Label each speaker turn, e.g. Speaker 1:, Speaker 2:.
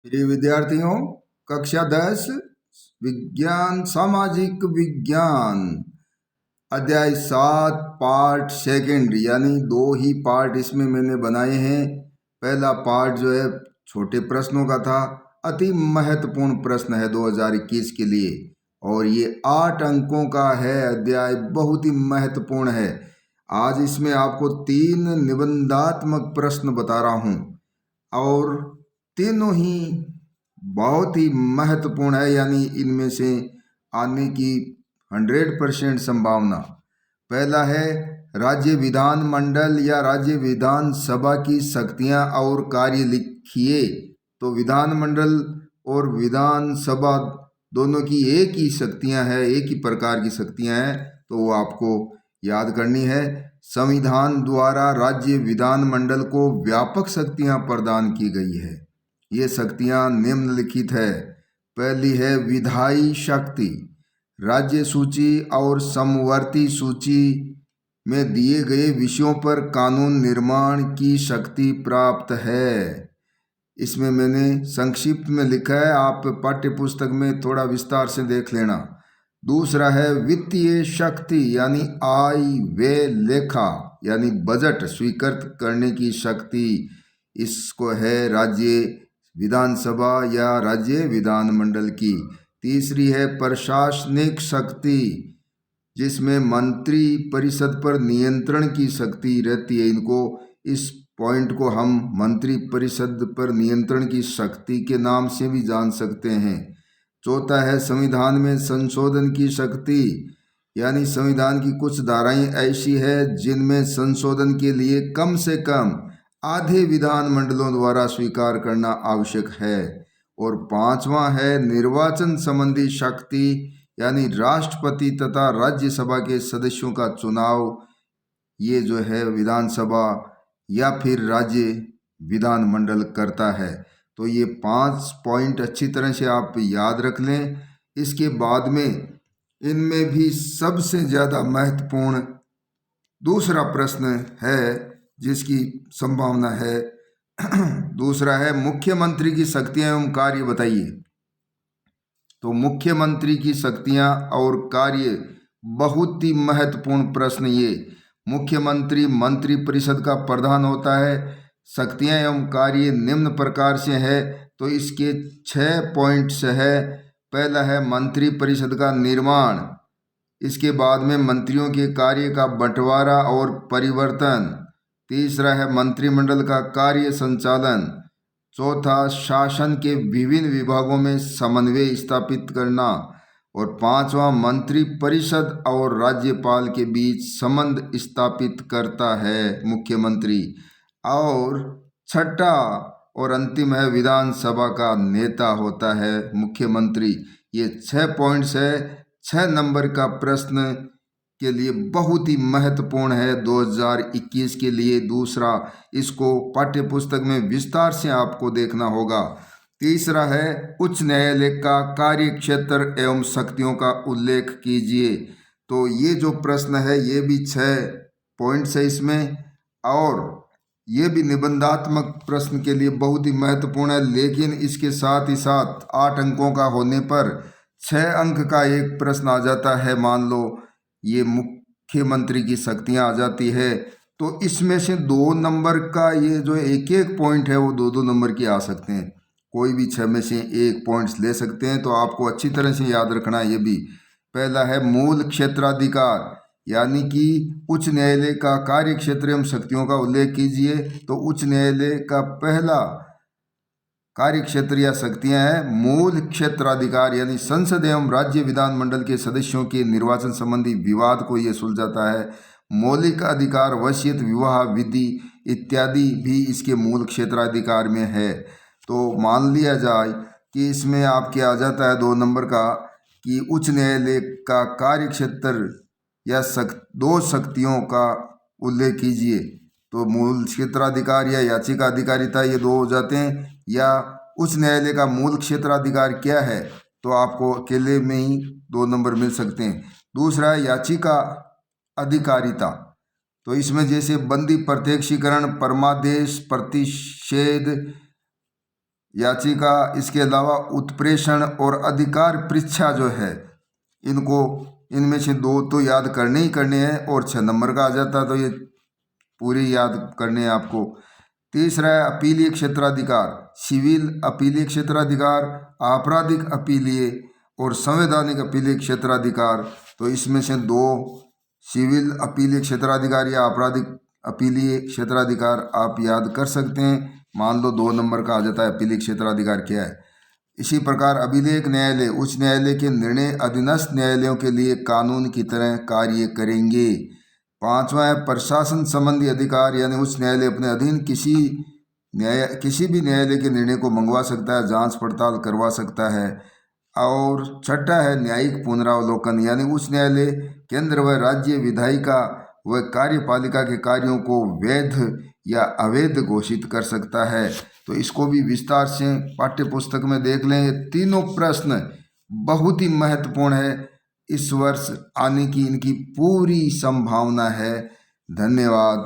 Speaker 1: प्रिय विद्यार्थियों, कक्षा 10 विज्ञान सामाजिक विज्ञान अध्याय 7 पार्ट सेकंड यानी 2 ही पार्ट इसमें मैंने बनाए हैं। पहला पार्ट जो है छोटे प्रश्नों का था, अति महत्वपूर्ण प्रश्न है 2021 के लिए और ये 8 अंकों का है। अध्याय बहुत ही महत्वपूर्ण है। आज इसमें आपको 3 निबंधात्मक प्रश्न बता रहा हूँ और तीनों ही बहुत ही महत्वपूर्ण है, यानी इनमें से आने की 100% संभावना। पहला है राज्य विधानमंडल या राज्य विधानसभा की शक्तियां और कार्य लिखिए। तो विधानमंडल और विधानसभा दोनों की एक ही शक्तियां हैं, एक ही प्रकार की शक्तियां हैं, तो वो आपको याद करनी है। संविधान द्वारा राज्य विधानमंडल को व्यापक शक्तियां प्रदान की गई है। ये शक्तियां निम्नलिखित है। पहली है विधायी शक्ति। राज्य सूची और समवर्ती सूची में दिए गए विषयों पर कानून निर्माण की शक्ति प्राप्त है। इसमें मैंने संक्षिप्त में लिखा है, आप पाठ्य पुस्तक में थोड़ा विस्तार से देख लेना। दूसरा है वित्तीय शक्ति यानी आय व्यय लेखा यानी बजट स्वीकृत करने की शक्ति। इसको है राज्य विधानसभा या राज्य विधानमंडल की। तीसरी है प्रशासनिक शक्ति, जिसमें मंत्री परिषद पर नियंत्रण की शक्ति रहती है। इस पॉइंट को हम मंत्री परिषद पर नियंत्रण की शक्ति के नाम से भी जान सकते हैं। चौथा है संविधान में संशोधन की शक्ति, यानी संविधान की कुछ धाराएं ऐसी है जिनमें संशोधन के लिए कम से कम आधे विधानमंडलों द्वारा स्वीकार करना आवश्यक है। और पांचवा है निर्वाचन संबंधी शक्ति, यानी राष्ट्रपति तथा राज्यसभा के सदस्यों का चुनाव ये जो है विधानसभा या फिर राज्य विधानमंडल करता है। तो ये 5 पॉइंट अच्छी तरह से आप याद रख लें। इसके बाद में इनमें भी सबसे ज़्यादा महत्वपूर्ण दूसरा प्रश्न है जिसकी संभावना है दूसरा है मुख्यमंत्री की शक्तियां एवं कार्य बताइए। तो मुख्यमंत्री की शक्तियां और कार्य बहुत ही महत्वपूर्ण प्रश्न। ये मुख्यमंत्री मंत्री परिषद का प्रधान होता है। शक्तियां एवं कार्य निम्न प्रकार से है, तो इसके 6 पॉइंट्स है। पहला है मंत्री परिषद का निर्माण, इसके बाद में मंत्रियों के कार्य का बंटवारा और परिवर्तन। तीसरा है मंत्रिमंडल का कार्य संचालन। चौथा शासन के विभिन्न विभागों में समन्वय स्थापित करना। और पांचवा मंत्री परिषद और राज्यपाल के बीच संबंध स्थापित करता है मुख्यमंत्री। और छठा और अंतिम है विधानसभा का नेता होता है मुख्यमंत्री। ये 6 पॉइंट्स है। 6 नंबर का प्रश्न के लिए बहुत ही महत्वपूर्ण है 2021 के लिए। दूसरा, इसको पाठ्य पुस्तक में विस्तार से आपको देखना होगा। तीसरा है उच्च न्यायालय का कार्य क्षेत्र एवं शक्तियों का उल्लेख कीजिए। तो ये जो प्रश्न है ये भी 6 पॉइंट्स है इसमें, और ये भी निबंधात्मक प्रश्न के लिए बहुत ही महत्वपूर्ण है। लेकिन इसके साथ ही साथ 8 अंकों का होने पर 6 अंक का एक प्रश्न आ जाता है। मान लो ये मुख्यमंत्री की शक्तियां आ जाती है, तो इसमें से 2 नंबर का ये जो एक एक पॉइंट है वो 2-2 नंबर की आ सकते हैं। कोई भी 6 में से एक पॉइंट्स ले सकते हैं, तो आपको अच्छी तरह से याद रखना है ये भी। पहला है मूल क्षेत्राधिकार, यानी कि उच्च न्यायालय का कार्य क्षेत्र एवं शक्तियों का उल्लेख कीजिए। तो उच्च न्यायालय का पहला कार्य क्षेत्र या शक्तियां हैं मूल क्षेत्राधिकार, यानी संसद एवं राज्य विधानमंडल के सदस्यों के निर्वाचन संबंधी विवाद को ये सुलझाता है। मौलिक अधिकार, वसीयत, विवाह विधि इत्यादि भी इसके मूल क्षेत्राधिकार में है। तो मान लिया जाए कि इसमें आपके आ जाता है 2 नंबर का कि उच्च न्यायालय का कार्य क्षेत्र या 2 शक्तियों का उल्लेख कीजिए। तो मूल क्षेत्राधिकार या याचिका अधिकारिता ये 2 हो जाते हैं। या उच्च न्यायालय का मूल क्षेत्राधिकार क्या है, तो आपको अकेले में ही 2 नंबर मिल सकते हैं। दूसरा है याचिका अधिकारिता। तो इसमें जैसे बंदी प्रत्यक्षीकरण, परमादेश, प्रतिषेध, याचिका, इसके अलावा उत्प्रेषण और अधिकार परीक्षा जो है, इनमें से 2 तो याद करने ही करने हैं और 6 नंबर का आ जाता तो ये पूरी याद करने हैं आपको। तीसरा है अपीलीय क्षेत्राधिकार, सिविल अपीलीय क्षेत्राधिकार, आपराधिक अपीलीय और संवैधानिक अपीलीय क्षेत्राधिकार। तो इसमें से 2 सिविल अपीलीय क्षेत्राधिकार या आपराधिक अपीलीय क्षेत्राधिकार आप याद कर सकते हैं। मान लो 2 नंबर का आ जाता है अपीलीय क्षेत्राधिकार क्या है। इसी प्रकार अभिलेख न्यायालय उच्च न्यायालय के निर्णय अधीनस्थ न्यायालयों के लिए कानून की तरह कार्य करेंगे। 5वां है प्रशासन संबंधी अधिकार, यानी उच्च न्यायालय अपने अधीन किसी भी न्यायालय के निर्णय को मंगवा सकता है, जांच पड़ताल करवा सकता है। और 6ठा है न्यायिक पुनरावलोकन, यानी उच्च न्यायालय केंद्र व राज्य विधायिका व कार्यपालिका के कार्यों को वैध या अवैध घोषित कर सकता है। तो इसको भी विस्तार से पाठ्य पुस्तक में देख लें। ये तीनों प्रश्न बहुत ही महत्वपूर्ण है, इस वर्ष आने की इनकी पूरी संभावना है। धन्यवाद।